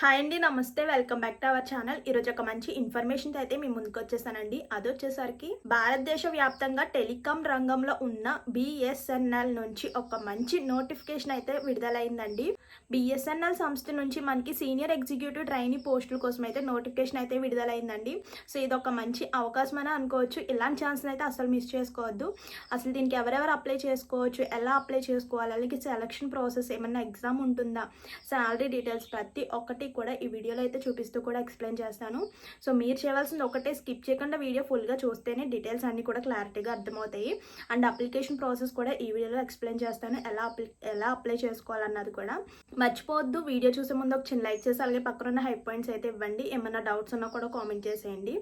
Hi అండి, నమస్తే. Welcome back to our channel. ఈరోజు ఒక మంచి ఇన్ఫర్మేషన్ అయితే మీ ముందుకు వచ్చేసానండి. అదొచ్చేసరికి భారతదేశ వ్యాప్తంగా టెలికాం రంగంలో ఉన్న బిఎస్ఎన్ఎల్ నుంచి ఒక మంచి నోటిఫికేషన్ అయితే విడుదలైందండి. బిఎస్ఎన్ఎల్ సంస్థ నుంచి మనకి సీనియర్ ఎగ్జిక్యూటివ్ ట్రైనీ పోస్టుల కోసం అయితే నోటిఫికేషన్ అయితే విడుదలైందండి. సో ఇది ఒక మంచి అవకాశం అని అనుకోవచ్చు. ఇలాంటి ఛాన్స్ అయితే అసలు మిస్ చేసుకోవద్దు. అసలు దీనికి ఎవరెవరు అప్లై చేసుకోవచ్చు, ఎలా అప్లై చేసుకోవాలి, అలాగే సెలక్షన్ ప్రాసెస్, ఏమన్నా ఎగ్జామ్ ఉంటుందా, శాలరీ డీటెయిల్స్ ప్రతి ఒక్కటి కూడా ఈ వీడియోలో అయితే చూపిస్తూ కూడా ఎక్స్ప్లెయిన్ చేస్తాను. సో మీరు చేయవలసింది ఒకటే, స్కిప్ చేయకుండా వీడియో ఫుల్గా చూస్తేనే డీటెయిల్స్ అన్నీ కూడా క్లారిటీగా అర్థమవుతాయి. అండ్ అప్లికేషన్ ప్రాసెస్ కూడా ఈ వీడియోలో ఎక్స్ప్లెయిన్ చేస్తాను, ఎలా అప్లై చేసుకోవాలన్నది కూడా. మర్చిపోవద్దు, వీడియో చూసే ముందు ఒక చిన్న లైక్ చేసి అలాగే పక్కన ఉన్న హై పాయింట్స్ అయితే ఇవ్వండి. ఏమైనా డౌట్స్ ఉన్నా కూడా కామెంట్ చేసేయండి.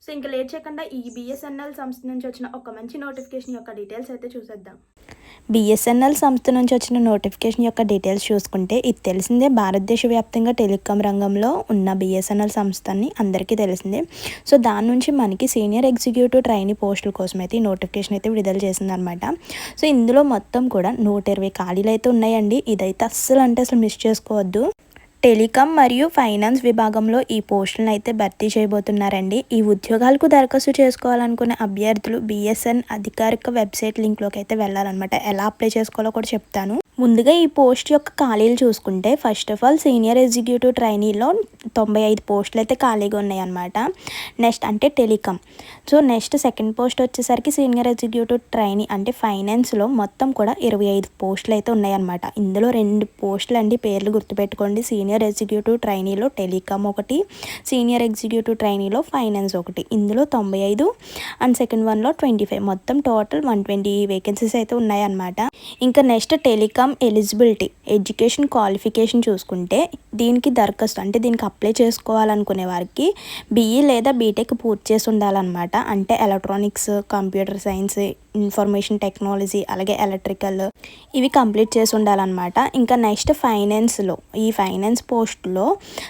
సో ఇంకా లేట్ చేయకుండా ఈ బిఎస్ఎన్ఎల్ సంస్థ నుంచి వచ్చిన ఒక మంచి నోటిఫికేషన్ యొక్క డీటెయిల్స్ అయితే చూసేద్దాం. బిఎస్ఎన్ఎల్ సంస్థ నుంచి వచ్చిన నోటిఫికేషన్ యొక్క డీటెయిల్స్ చూసుకుంటే, ఇది తెలిసిందే, భారతదేశ వ్యాప్తంగా టెలికాం రంగంలో ఉన్న బిఎస్ఎన్ఎల్ సంస్థని అందరికీ తెలిసిందే. సో దాని నుంచి మనకి సీనియర్ ఎగ్జిక్యూటివ్ ట్రైనీ పోస్టుల కోసం అయితే ఈ నోటిఫికేషన్ అయితే విడుదల చేసిందనమాట. సో ఇందులో మొత్తం కూడా 120 ఖాళీలు అయితే ఉన్నాయండి. ఇదైతే అస్సలు మిస్ చేసుకోవద్దు. టెలికాం మరియు ఫైనాన్స్ విభాగంలో ఈ పోస్టులను అయితే భర్తీ చేయబోతున్నారండి. ఈ ఉద్యోగాలకు దరఖాస్తు చేసుకోవాలనుకునే అభ్యర్థులు బిఎస్ఎన్ అధికారిక వెబ్సైట్ లింక్లోకి అయితే వెళ్ళాలన్నమాట. ఎలా అప్లై చేసుకోవాలో కూడా చెప్తాను. ముందుగా ఈ పోస్ట్ యొక్క ఖాళీలు చూసుకుంటే, first of all senior executive ట్రైనీలో 95 పోస్టులు అయితే ఖాళీగా ఉన్నాయన్నమాట. నెక్స్ట్ అంటే telecom. So next second post వచ్చేసరికి సీనియర్ ఎగ్జిక్యూటివ్ ట్రైనీ అంటే ఫైనాన్స్లో మొత్తం కూడా 25 పోస్టులు అయితే ఉన్నాయన్నమాట. ఇందులో 2 పోస్టులు అండి, పేర్లు గుర్తుపెట్టుకోండి. సీనియర్ ఎగ్జిక్యూటివ్ ట్రైనీలో టెలికాం ఒకటి, సీనియర్ ఎగ్జిక్యూటివ్ ట్రైనీలో ఫైనాన్స్ ఒకటి. ఇందులో 95 అండ్ సెకండ్ వన్లో 25, మొత్తం టోటల్ 120 వేకెన్సీస్ అయితే ఉన్నాయన్నమాట. ఇంకా next telecom eligibility, education qualification చూసుకుంటే, దీనికి దరఖాస్తు అంటే దీనికి అప్లై చేసుకోవాలనుకునే వారికి బీఈ లేదా బీటెక్ పూర్తి చేసి ఉండాలన్నమాట. అంటే electronics, computer science, information technology, అలాగే ఎలక్ట్రికల్, ఇవి కంప్లీట్ చేసి ఉండాలన్నమాట. ఇంకా నెక్స్ట్ ఫైనాన్స్లో, ఈ ఫైనాన్స్ పోస్ట్లో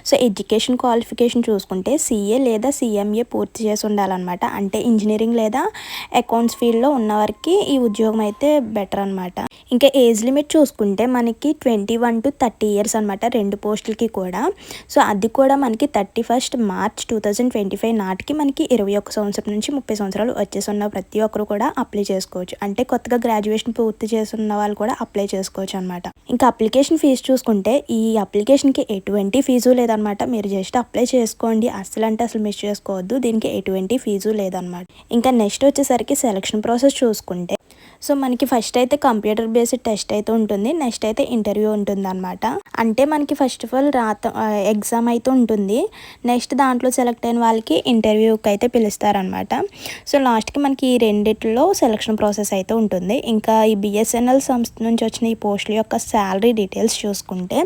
సో ఎడ్యుకేషన్ క్వాలిఫికేషన్ చూసుకుంటే సిఏ లేదా సిఎంఏ పూర్తి చేసి ఉండాలన్నమాట. అంటే ఇంజనీరింగ్ లేదా అకౌంట్స్ ఫీల్డ్లో ఉన్నవారికి ఈ ఉద్యోగం అయితే బెటర్ అనమాట. ఇంకా ఏజ్ లిమిట్ చూసుకుంటే మనకి 21 to 30 ఇయర్స్ అనమాట, 2 పోస్టులకి కూడా. సో అది కూడా మనకి 31 మార్చ్ 2025 నాటికి మనకి 21 సంవత్సరం నుంచి 30 సంవత్సరాలు వచ్చేసి ఉన్న ప్రతి ఒక్కరు కూడా అప్లై చేసుకోవచ్చు. అంటే కొత్తగా గ్రాడ్యుయేషన్ పూర్తి చేస్తున్న వాళ్ళు కూడా అప్లై చేసుకోవచ్చు అనమాట. ఇంకా అప్లికేషన్ ఫీజు చూసుకుంటే, ఈ అప్లికేషన్కి ఎటువంటి ఫీజు లేదనమాట. మీరు జస్ట్ అప్లై చేసుకోండి, అసలు మిస్ చేసుకోవద్దు. దీనికి ఎటువంటి ఫీజు లేదనమాట. ఇంకా నెక్స్ట్ వచ్చేసరికి సెలక్షన్ ప్రాసెస్ చూసుకుంటే, సో మనకి ఫస్ట్ అయితే కంప్యూటర్ బేస్డ్ టెస్ట్ అయితే ఉంటుంది. నెక్స్ట్ అయితే ఇంటర్వ్యూ ఉంటుంది అనమాట. అంటే మనకి ఫస్ట్ ఆఫ్ ఆల్ ఎగ్జామ్ అయితే ఉంటుంది. నెక్స్ట్ దాంట్లో సెలెక్ట్ అయిన వాళ్ళకి ఇంటర్వ్యూకి అయితే పిలుస్తారనమాట. సో లాస్ట్కి మనకి ఈ రెండిట్లో సెలక్షన్ ప్రాసెస్ అయితే ఉంటుంది. ఇంకా ఈ బిఎస్ఎన్ఎల్ సంస్థ నుంచి వచ్చిన ఈ పోస్టుల యొక్క శాలరీ డీటెయిల్స్ చూసుకుంటే,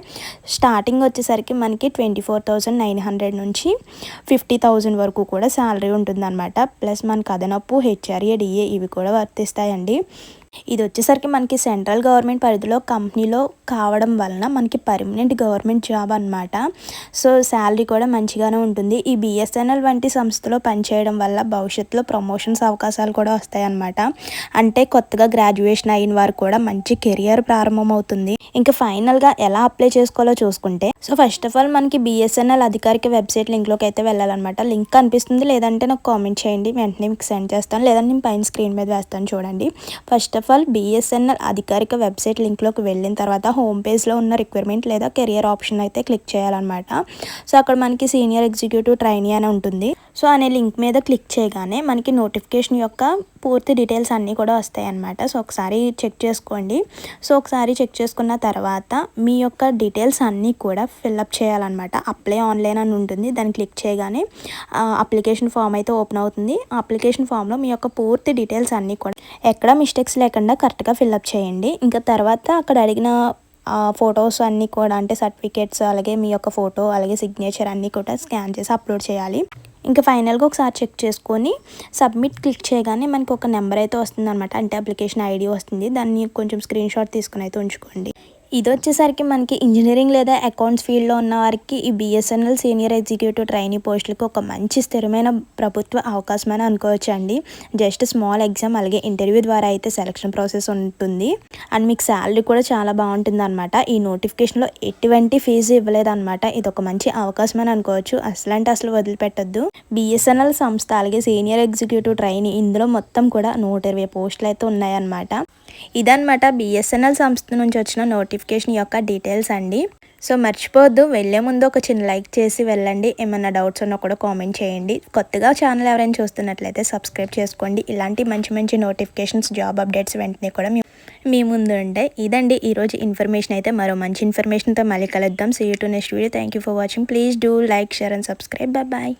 స్టార్టింగ్ వచ్చేసరికి మనకి 24,900 నుంచి 50,000 వరకు కూడా శాలరీ ఉంటుందన్నమాట. ప్లస్ మనకు అదనపు హెచ్ఆర్ఏ, డిఏ ఇవి కూడా వర్తిస్తాయండి. ఇది వచ్చేసరికి మనకి సెంట్రల్ గవర్నమెంట్ పరిధిలో కంపెనీలో కావడం వలన మనకి పర్మనెంట్ గవర్నమెంట్ జాబ్ అనమాట. సో శాలరీ కూడా మంచిగానే ఉంటుంది. ఈ బిఎస్ఎన్ఎల్ వంటి సంస్థలో పనిచేయడం వల్ల భవిష్యత్తులో ప్రమోషన్స్ అవకాశాలు కూడా వస్తాయన్నమాట. అంటే కొత్తగా గ్రాడ్యుయేషన్ అయిన వారు కూడా మంచి కెరియర్ ప్రారంభమవుతుంది. ఇంకా ఫైనల్గా ఎలా అప్లై చేసుకోవాలో చూసుకుంటే, సో ఫస్ట్ ఆఫ్ ఆల్ మనకి బిఎస్ఎన్ఎల్ అధికారిక వెబ్సైట్ లింక్లోకి అయితే వెళ్ళాలన్నమాట. లింక్ కనిపిస్తుంది, లేదంటే నాకు కామెంట్ చేయండి, వెంటనే మీకు సెండ్ చేస్తాను, లేదంటే నేను పైన స్క్రీన్ మీద వేస్తాను చూడండి. ఫస్ట్ ఆఫ్ ఆల్ బిఎస్ఎన్ఎల్ అధికారిక వెబ్సైట్ లింక్లోకి వెళ్ళిన తర్వాత హోమ్ పేజ్లో ఉన్న రిక్వైర్మెంట్ లేదా కెరియర్ ఆప్షన్ అయితే క్లిక్ చేయాలన్నమాట. సో అక్కడ మనకి సీనియర్ ఎగ్జిక్యూటివ్ ట్రైనీ అని ఉంటుంది. సో అనే లింక్ మీద క్లిక్ చేయగానే మనకి నోటిఫికేషన్ యొక్క పూర్తి డీటెయిల్స్ అన్నీ కూడా వస్తాయి అన్నమాట. సో ఒకసారి చెక్ చేసుకోండి. సో ఒకసారి చెక్ చేసుకున్న తర్వాత మీ యొక్క డీటెయిల్స్ అన్నీ కూడా ఫిల్అప్ చేయాలన్నమాట. అప్లై ఆన్లైన్ అని ఉంటుంది, దాన్ని క్లిక్ చేయగానే అప్లికేషన్ ఫామ్ అయితే ఓపెన్ అవుతుంది. ఆ అప్లికేషన్ ఫామ్లో మీ యొక్క పూర్తి డీటెయిల్స్ అన్నీ కూడా ఎక్కడ మిస్టేక్స్ లేకుండా కరెక్ట్గా ఫిల్అప్ చేయండి. ఇంకా తర్వాత అక్కడ అడిగిన ఫొటోస్ అన్నీ కూడా, అంటే సర్టిఫికేట్స్, అలాగే మీ యొక్క ఫోటో, అలాగే సిగ్నేచర్ అన్నీ కూడా స్కాన్ చేసి అప్లోడ్ చేయాలి. ఇంకా ఫైనల్గా ఒకసారి చెక్ చేసుకొని సబ్మిట్ క్లిక్ చేయగానే మనకి ఒక నెంబర్ అయితే వస్తుంది అనమాట. అంటే అప్లికేషన్ ఐడి వస్తుంది. దాన్ని కొంచెం స్క్రీన్ షాట్ తీసుకుని అయితే ఉంచుకోండి. ఇది వచ్చేసరికి మనకి ఇంజనీరింగ్ లేదా అకౌంట్స్ ఫీల్డ్లో ఉన్న వారికి ఈ బిఎస్ఎన్ఎల్ సీనియర్ ఎగ్జిక్యూటివ్ ట్రైనీ పోస్టులకు ఒక మంచి స్థిరమైన ప్రభుత్వ అవకాశం అని అనుకోవచ్చు అండి. జస్ట్ స్మాల్ ఎగ్జామ్ అలాగే ఇంటర్వ్యూ ద్వారా అయితే సెలక్షన్ ప్రాసెస్ ఉంటుంది. అండ్ మీకు శాలరీ కూడా చాలా బాగుంటుంది అనమాట. ఈ నోటిఫికేషన్లో ఎటువంటి ఫీజు ఇవ్వలేదన్నమాట. ఇది ఒక మంచి అవకాశం అని అనుకోవచ్చు. అసలు వదిలిపెట్టద్దు. బిఎస్ఎన్ఎల్ సంస్థ అలాగే సీనియర్ ఎగ్జిక్యూటివ్ ట్రైనీ ఇందులో మొత్తం కూడా 120 పోస్టులు అయితే ఉన్నాయన్నమాట. ఇదన్నమాట బిఎస్ఎన్ఎల్ సంస్థ నుంచి వచ్చిన నోటిఫికేషన్ యొక్క డీటెయిల్స్ అండి. సో మర్చిపోవద్దు, వెళ్ళే ముందు ఒక చిన్న లైక్ చేసి వెళ్ళండి. ఏమైనా డౌట్స్ ఉన్నా కూడా కామెంట్ చేయండి. కొత్తగా ఛానల్ ఎవరైనా చూస్తున్నట్లయితే సబ్స్క్రైబ్ చేసుకోండి. ఇలాంటి మంచి నోటిఫికేషన్స్, జాబ్ అప్డేట్స్ వెంటనే కూడా మీ ముందు ఉంటాయి. ఇదండి ఈరోజు ఇన్ఫర్మేషన్ అయితే. మరో మంచి ఇన్ఫర్మేషన్తో మళ్ళీ కలుద్దాం. See you to next video. Thank you for watching. Please do like, share and subscribe. Bye.